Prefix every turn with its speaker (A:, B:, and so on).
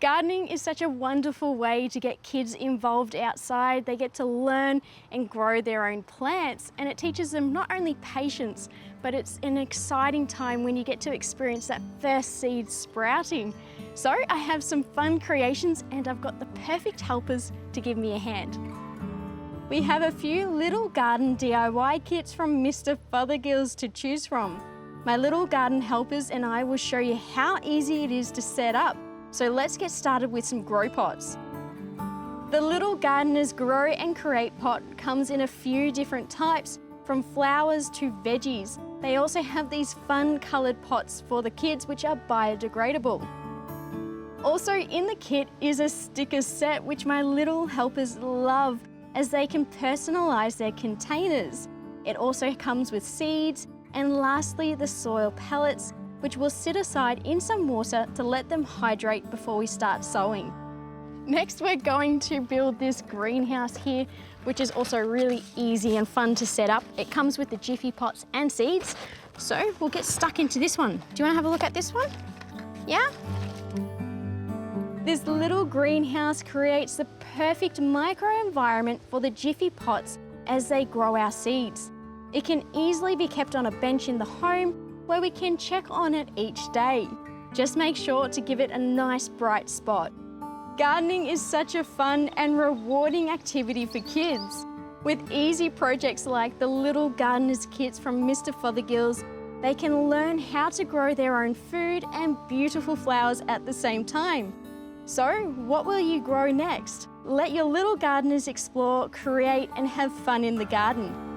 A: Gardening is such a wonderful way to get kids involved outside. They get to learn and grow their own plants, and it teaches them not only patience, but it's an exciting time when you get to experience that first seed sprouting. So I have some fun creations and I've got the perfect helpers to give me a hand. We have a few little garden DIY kits from Mr. Fothergill's to choose from. My little garden helpers and I will show you how easy it is to set up. So let's get started with some grow pots. The Little Gardener's Grow and Create pot comes in a few different types, from flowers to veggies. They also have these fun coloured pots for the kids which are biodegradable. Also in the kit is a sticker set which my little helpers love, as they can personalise their containers. It also comes with seeds, and lastly the soil pellets, which we'll sit aside in some water to let them hydrate before we start sowing. Next, we're going to build this greenhouse here, which is also really easy and fun to set up. It comes with the jiffy pots and seeds. So we'll get stuck into this one. Do you want to have a look at this one? Yeah? This little greenhouse creates the perfect microenvironment for the jiffy pots as they grow our seeds. It can easily be kept on a bench in the home where we can check on it each day. Just make sure to give it a nice bright spot. Gardening is such a fun and rewarding activity for kids. With easy projects like the Little Gardener's Kits from Mr. Fothergill's, they can learn how to grow their own food and beautiful flowers at the same time. So, what will you grow next? Let your little gardeners explore, create and have fun in the garden.